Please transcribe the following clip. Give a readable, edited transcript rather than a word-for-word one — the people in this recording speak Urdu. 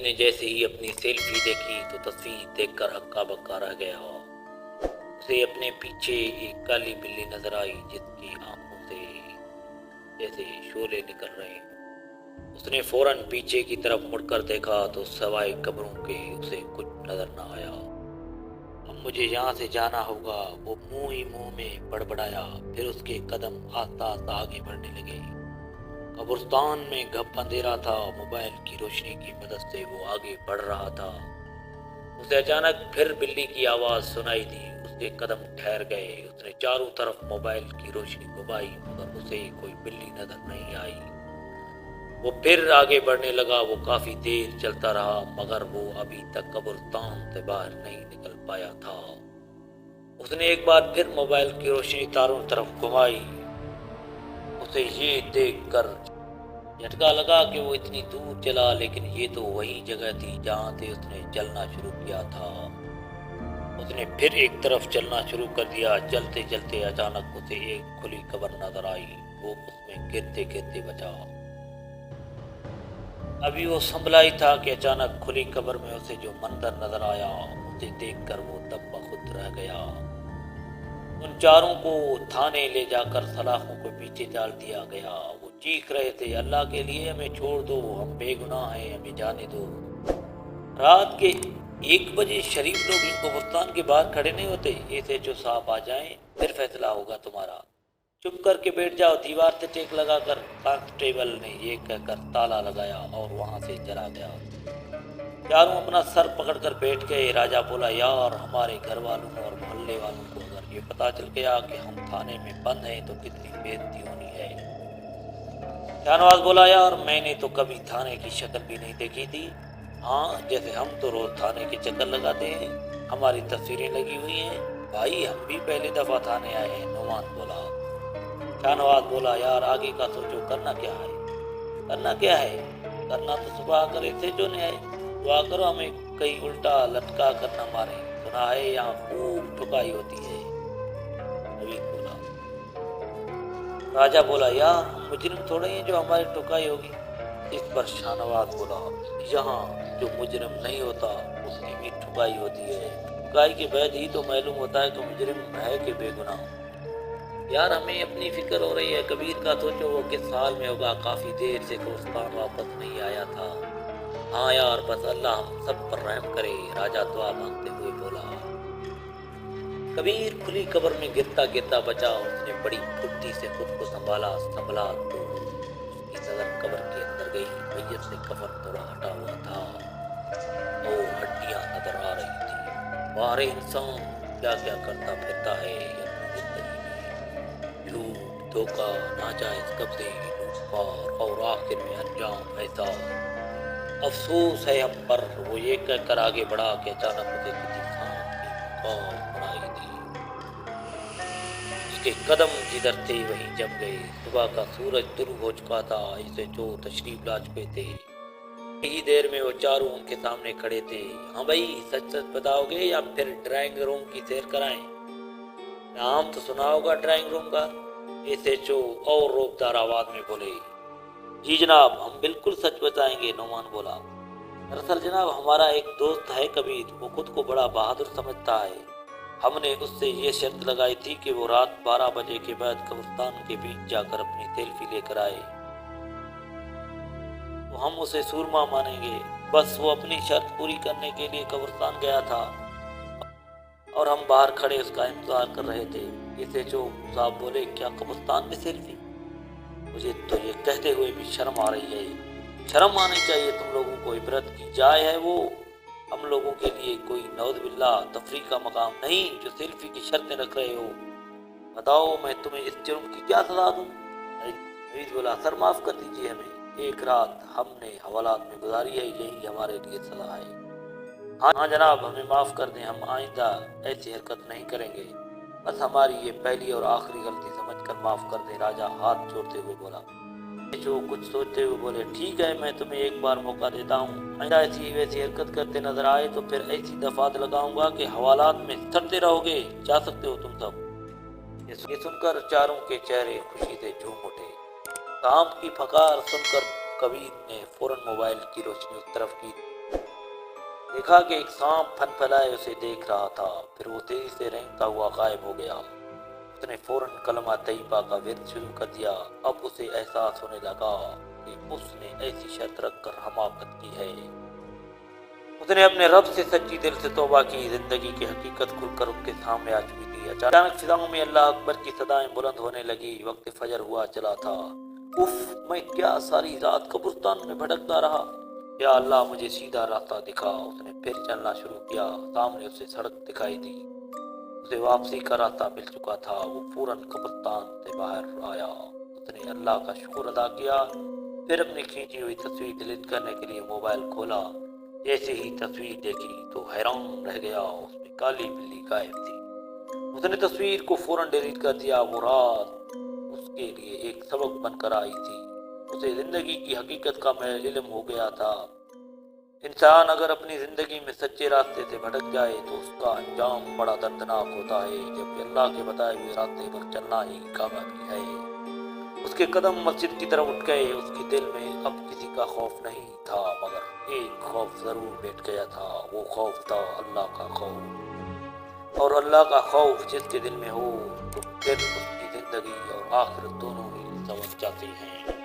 نے جیسے ہی اپنی سیلفی دیکھی تو تصویر دیکھ کر ہکا بکا رہ گیا۔ اسے اپنے پیچھے ایک کالی بلی نظر آئی جس کی آنکھوں سے جیسے شعلے نکل رہے ہوں۔ اس نے فوراً پیچھے کی طرف مڑ کر دیکھا تو سوائے قبروں کے اسے کچھ نظر نہ آیا۔ اب مجھے یہاں سے جانا ہوگا، وہ منہ ہی منہ میں بڑبڑایا۔ پھر اس کے قدم آہستہ آہستہ آگے بڑھنے لگے۔ قبرستان میں گھپ اندھیرا تھا، موبائل کی روشنی کی مدد سے وہ آگے بڑھ رہا تھا۔ اسے اچانک پھر بلی کی آواز سنائی دی۔ اس کے قدم ٹھہر گئے۔ اس نے چاروں طرف موبائل کی روشنی گھمائی مگر اسے کوئی بلی نظر نہیں آئی۔ وہ پھر آگے بڑھنے لگا۔ وہ کافی دیر چلتا رہا مگر وہ ابھی تک قبرستان سے باہر نہیں نکل پایا تھا۔ اس نے ایک بار پھر موبائل کی روشنی چاروں طرف گھمائی۔ اسے یہ دیکھ کر جھٹکا لگا کہ وہ اتنی دور چلا، لیکن یہ تو وہی جگہ تھی جہاں سے اس نے چلنا شروع کیا تھا۔ اس نے پھر ایک طرف چلنا شروع کر دیا۔ چلتے چلتے اچانک اسے ایک کھلی قبر نظر آئی۔ وہ اس میں گرتے گرتے بچا۔ ابھی وہ سنبھلا ہی تھا کہ اچانک کھلی قبر میں اسے جو منظر نظر آیا اسے دیکھ کر وہ تب بخود رہ گیا۔ ان چاروں کو تھانے لے جا کر سلاخوں کو پیچھے ڈال دیا گیا۔ وہ چیخ رہے تھے، اللہ کے لیے ہمیں چھوڑ دو، ہم بے گناہ ہیں، ہمیں جانے دو۔ رات کے 1 بجے شریف لوگ ان قبرستان کے باہر کھڑے نہیں ہوتے۔ ایس ایچ او صاحب آ جائیں پھر فیصلہ ہوگا تمہارا۔ چپ کر کے بیٹھ جاؤ۔ دیوار سے ٹیک لگا کر کانسٹیبل نے یہ کہہ کر تالا لگایا اور وہاں سے چلا گیا۔ چاروں اپنا سر پکڑ کر بیٹھ گئے۔ راجہ بولا، یار ہمارے گھر والوں اور محلے والوں کو اگر یہ پتا چل گیا کہ ہم تھانے میں بند ہیں تو کتنی بےعزتی ہونی ہے۔ شاہ نواز بولا، یار میں نے تو کبھی تھانے کی شکل بھی نہیں دیکھی تھی۔ ہاں جیسے ہم تو روز تھانے کے چکر لگاتے ہیں، ہماری تصویریں لگی ہوئی ہیں۔ بھائی ہم بھی پہلی دفعہ تھانے آئے ہیں، نعمان بولا۔ شاہ نواز بولا، یار آگے کا سوچو، کرنا کیا ہے؟ کرنا کیا ہے؟ کرنا تو صبح کر ایس ایچ او نے ہے۔ دعا کرو ہمیں کہیں الٹا لٹکا کر نہ مارے، سنا ہے یہاں خوب ٹھکائی ہوتی ہے۔ نوید بولا۔ راجہ بولا، یار ہم مجرم تھوڑے ہیں جو ہماری ٹھکائی ہوگی۔ اس پر شاہ نواز بولا، یہاں جو مجرم نہیں ہوتا اس کی بھی ٹھکائی ہوتی ہے۔ ٹھکائی کے بعد ہی تو معلوم ہوتا ہے کہ مجرم ہے کہ بے گناہ۔ یار ہمیں اپنی فکر ہو رہی ہے، کبیر کا سوچو وہ کس حال میں ہوگا، کافی دیر سے قبرستان واپس نہیں آیا تھا۔ ہاں یار بس اللہ ہم سب پر رحم کرے، راجہ دعا مانگتے ہوئے بولا۔ کبیر کھلی قبر میں گرتا گرتا بچا۔ اس نے بڑی پھرتی سے خود کو سنبھلا تو اس کی نظر قبر کے اندر گئی۔ میت سے کفن تھوڑا ہٹا ہوا تھا، 2 ہڈیاں نظر آ رہی تھی۔ باہر انسان کیا کیا کرتا پھرتا ہے اپنی زندگی میں، جھوٹ، دھوکہ، ناجائز قبضے، لوٹ مار اور آخر میں انجام ایسا۔ افسوس ہے ہم پر۔ وہ یہ کہہ کر آگے بڑھا کہ اچانک اسے کسی سانپ کی پکار سنائی دی۔ اس کے قدم جدھر تھے وہیں جم گئے۔ صبح کا سورج طلوع ہو چکا تھا۔ اسے جو تشریف لا چکے تھے۔ ہی دیر میں وہ چاروں ان کے سامنے کھڑے تھے۔ ہاں بھائی سچ سچ بتاؤ گے یا پھر ڈرائنگ روم کی سیر کرائیں؟ نام تو سنا ہوگا ڈرائنگ روم کا، ایس ایچ او اور روبدار آواز میں بولے۔ جی جناب ہم بالکل سچ بتائیں گے، نعمان بولا۔ دراصل جناب ہمارا ایک دوست ہے کبیر، وہ خود کو بڑا بہادر سمجھتا ہے۔ ہم نے اس سے یہ شرط لگائی تھی کہ وہ رات 12 بجے کے بعد قبرستان کے بیچ جا کر اپنی سیلفی لے کر آئے تو ہم اسے سورما مانیں گے۔ بس وہ اپنی شرط پوری کرنے کے لیے قبرستان گیا تھا اور ہم باہر کھڑے اس کا انتظار کر رہے تھے۔ ایس ایچ او صاحب بولے، کیا قبرستان میں سیلفی؟ مجھے تو یہ کہتے ہوئے بھی شرم آ رہی ہے۔ شرم آنی چاہیے تم لوگوں کو، عبرت کی جائے ہے وہ۔ ہم لوگوں کے لیے کوئی نعوذ باللہ تفریح کا مقام نہیں جو سیلفی کی شرطیں رکھ رہے ہو۔ بتاؤ میں تمہیں اس جرم کی کیا سزا دوں؟ نوید بولا، سر معاف کر دیجیے ہمیں، ایک رات ہم نے حوالات میں گزاری ہے، یہی ہمارے لیے سزا ہے۔ ہاں جناب ہمیں معاف کر دیں، ہم آئندہ ایسی حرکت نہیں کریں گے، بس ہماری یہ پہلی اور آخری غلطی سمجھ کر معاف کر دیں۔ راجہ ہاتھ جوڑتے ہوئے بولا۔ جو کچھ سوچتے ہوئے بولے، ٹھیک ہے میں تمہیں ایک بار موقع دیتا ہوں، آئندہ ایسی ویسی حرکت کرتے نظر آئے تو پھر ایسی دفعات لگاؤں گا کہ حوالات میں سڑتے رہو گے، جا سکتے ہو تم سب۔ یہ سن کر چاروں کے چہرے خوشی سے جھوم اٹھے۔ سانپ کی پھکار سن کر کبیر نے فوراً موبائل کی روشنی اس طرف کی دیکھا کہ ایک سانپ پھن پھلائے اسے دیکھ رہا تھا، پھر وہ تیزی سے رینگتا ہوا غائب ہو گیا۔ اس نے فوراً کلمہ طیبہ کا ورد شروع کر دیا۔ اب اسے احساس ہونے لگا کہ اس نے ایسی شرط رکھ کر حماقت کی ہے۔ اس نے اپنے رب سے سچی دل سے توبہ کی۔ زندگی کی حقیقت کھل کر اس کے سامنے آ چکی تھی۔ اچانک فضاؤں میں اللہ اکبر کی صدائیں بلند ہونے لگی۔ وقت فجر ہوا چلا تھا۔ اف، میں کیا ساری رات قبرستان میں بھٹکتا رہا؟ یا اللہ، مجھے سیدھا راستہ دکھا۔ اس نے پھر چلنا شروع کیا۔ سامنے اسے سڑک دکھائی دی۔ اسے واپسی کا راستہ مل چکا تھا۔ وہ فوراً قبرستان سے باہر آیا۔ اس نے اللہ کا شکر ادا کیا، پھر اپنی کھینچی ہوئی تصویر ڈیلیٹ کرنے کے لیے موبائل کھولا۔ جیسے ہی تصویر دیکھی تو حیران رہ گیا، اس میں کالی بلی غائب تھی۔ اس نے تصویر کو فوراً ڈیلیٹ کر دیا۔ وہ رات اس کے لیے ایک سبق بن کر آئی تھی۔ اسے زندگی کی حقیقت کا علم ہو گیا تھا۔ انسان اگر اپنی زندگی میں سچے راستے سے بھٹک جائے تو اس کا انجام بڑا دردناک ہوتا ہے، جبکہ اللہ کے بتائے ہوئے راستے پر چلنا ہی کامیابی ہے۔ اس کے قدم مسجد کی طرف اٹھ گئے۔ اس کے دل میں اب کسی کا خوف نہیں تھا، مگر ایک خوف ضرور بیٹھ گیا تھا۔ وہ خوف تھا اللہ کا خوف، اور اللہ کا خوف جس کے دل میں ہو تو پھر اس کی زندگی اور آخرت دونوں ہی سنور جاتی ہیں۔